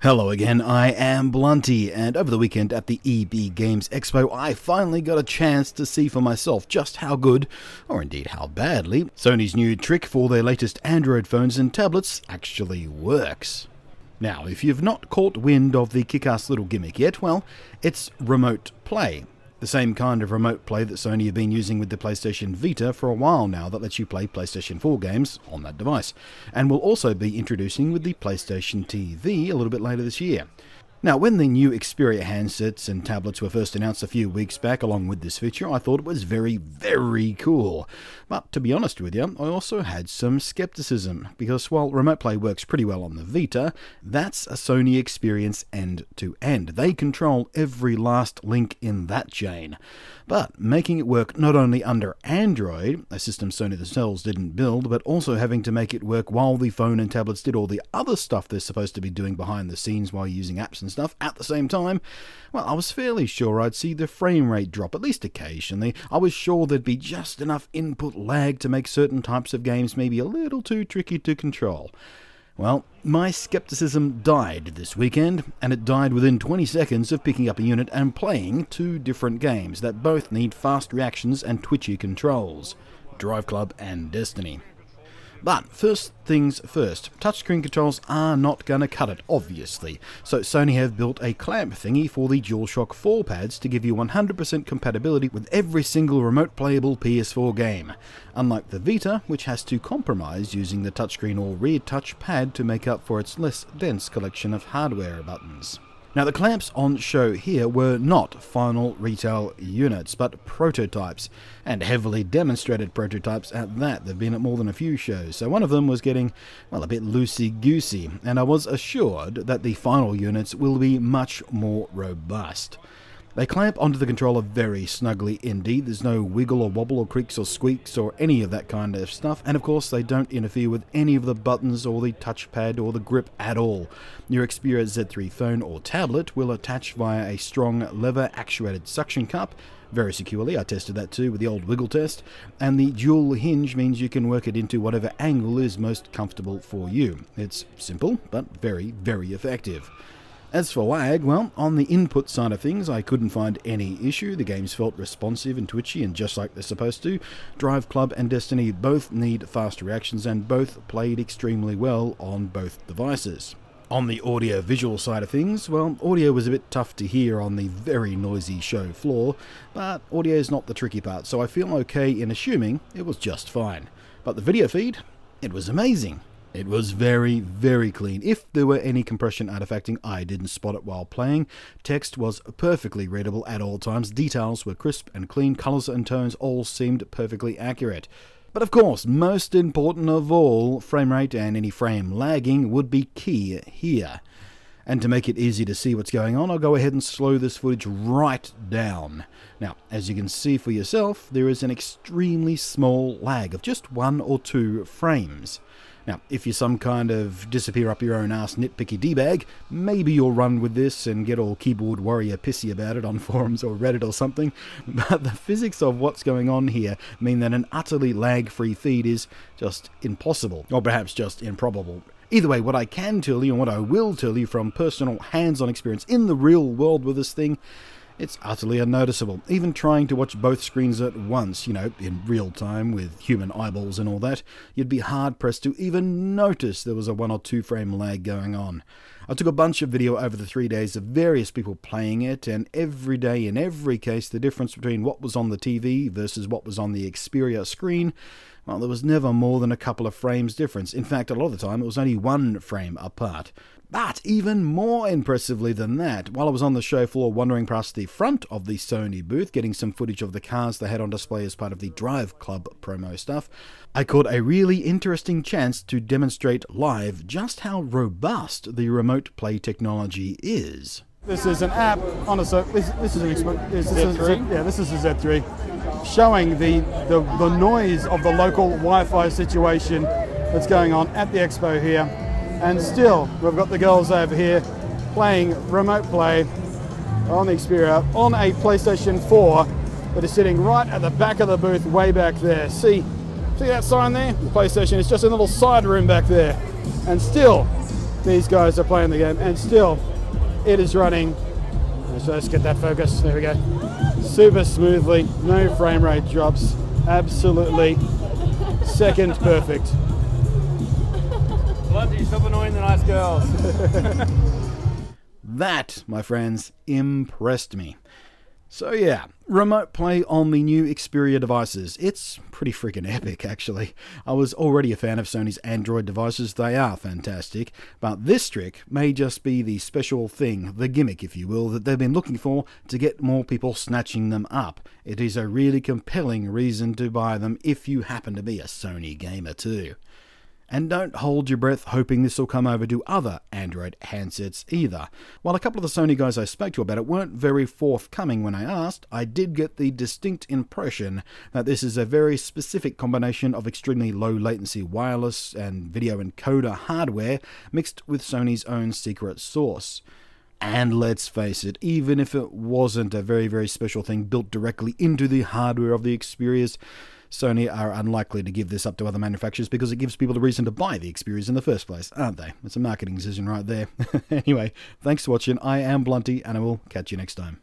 Hello again, I am Blunty, and over the weekend at the EB Games Expo, I finally got a chance to see for myself just how good, or indeed how badly, Sony's new trick for their latest Android phones and tablets actually works. Now, if you've not caught wind of the kick-ass little gimmick yet, well, it's remote play. The same kind of remote play that Sony have been using with the PlayStation Vita for a while now that lets you play PlayStation 4 games on that device, and will also be introducing with the PlayStation TV a little bit later this year. Now, when the new Xperia handsets and tablets were first announced a few weeks back along with this feature, I thought it was very, very cool. But to be honest with you, I also had some skepticism, because while remote play works pretty well on the Vita, that's a Sony experience end to end. They control every last link in that chain. But making it work not only under Android, a system Sony themselves didn't build, but also having to make it work while the phone and tablets did all the other stuff they're supposed to be doing behind the scenes while using apps and stuff at the same time, well, I was fairly sure I'd see the frame rate drop, at least occasionally. I was sure there'd be just enough input lag to make certain types of games maybe a little too tricky to control. Well, my skepticism died this weekend, and it died within 20 seconds of picking up a unit and playing two different games that both need fast reactions and twitchy controls, Drive Club and Destiny. But first things first, touchscreen controls are not going to cut it, obviously, so Sony have built a clamp thingy for the DualShock 4 pads to give you 100% compatibility with every single remote playable PS4 game, unlike the Vita, which has to compromise using the touchscreen or rear touch pad to make up for its less dense collection of hardware buttons. Now, the clamps on show here were not final retail units, but prototypes, and heavily demonstrated prototypes at that. They've been at more than a few shows, so one of them was getting, well, a bit loosey-goosey, and I was assured that the final units will be much more robust. They clamp onto the controller very snugly indeed. There's no wiggle or wobble or creaks or squeaks or any of that kind of stuff, and of course they don't interfere with any of the buttons or the touchpad or the grip at all. Your Xperia Z3 phone or tablet will attach via a strong lever actuated suction cup, very securely. I tested that too with the old wiggle test, and the dual hinge means you can work it into whatever angle is most comfortable for you. It's simple, but very, very effective. As for lag, well, on the input side of things, I couldn't find any issue. The games felt responsive and twitchy and just like they're supposed to. Drive Club and Destiny both need fast reactions and both played extremely well on both devices. On the audio-visual side of things, well, audio was a bit tough to hear on the very noisy show floor, but audio is not the tricky part, so I feel okay in assuming it was just fine. But the video feed, it was amazing. It was very, very clean. If there were any compression artifacting, I didn't spot it while playing. Text was perfectly readable at all times. Details were crisp and clean. Colors and tones all seemed perfectly accurate. But of course, most important of all, frame rate and any frame lagging would be key here. And to make it easy to see what's going on, I'll go ahead and slow this footage right down. Now, as you can see for yourself, there is an extremely small lag of just 1 or 2 frames. Now, if you're some kind of disappear up your own ass nitpicky D-bag, maybe you'll run with this and get all keyboard warrior pissy about it on forums or Reddit or something, but the physics of what's going on here mean that an utterly lag-free feed is just impossible, or perhaps just improbable. Either way, what I can tell you and what I will tell you from personal hands-on experience in the real world with this thing, it's utterly unnoticeable. Even trying to watch both screens at once, you know, in real time with human eyeballs and all that, you'd be hard-pressed to even notice there was a 1 or 2 frame lag going on. I took a bunch of video over the 3 days of various people playing it, and every day, in every case, the difference between what was on the TV versus what was on the Xperia screen, well, there was never more than a couple of frames difference. In fact, a lot of the time, it was only 1 frame apart. But even more impressively than that, while I was on the show floor wandering past the front of the Sony booth, getting some footage of the cars they had on display as part of the Drive Club promo stuff, I caught a really interesting chance to demonstrate live just how robust the remote play technology is. This is an app on a this is a Z3 showing the noise of the local Wi-Fi situation that's going on at the expo here. And still, we've got the girls over here playing remote play on the Xperia on a PlayStation 4 that is sitting right at the back of the booth, way back there. See that sign there? The PlayStation is just a little side room back there. And still, these guys are playing the game, and still it is running. So let's get that focus. There we go. Super smoothly, no frame rate drops. Absolutely second perfect. Blunty, stop annoying the nice girls. That, my friends, impressed me. So yeah, remote play on the new Xperia devices. It's pretty freaking epic, actually. I was already a fan of Sony's Android devices. They are fantastic. But this trick may just be the special thing, the gimmick, if you will, that they've been looking for to get more people snatching them up. It is a really compelling reason to buy them if you happen to be a Sony gamer too. And don't hold your breath hoping this will come over to other Android handsets either. While a couple of the Sony guys I spoke to about it weren't very forthcoming when I asked, I did get the distinct impression that this is a very specific combination of extremely low latency wireless and video encoder hardware mixed with Sony's own secret sauce. And let's face it, even if it wasn't a very, very special thing built directly into the hardware of the Xperias, Sony are unlikely to give this up to other manufacturers because it gives people the reason to buy the Xperias in the first place, aren't they? It's a marketing decision right there. Anyway, thanks for watching. I am Blunty, and I will catch you next time.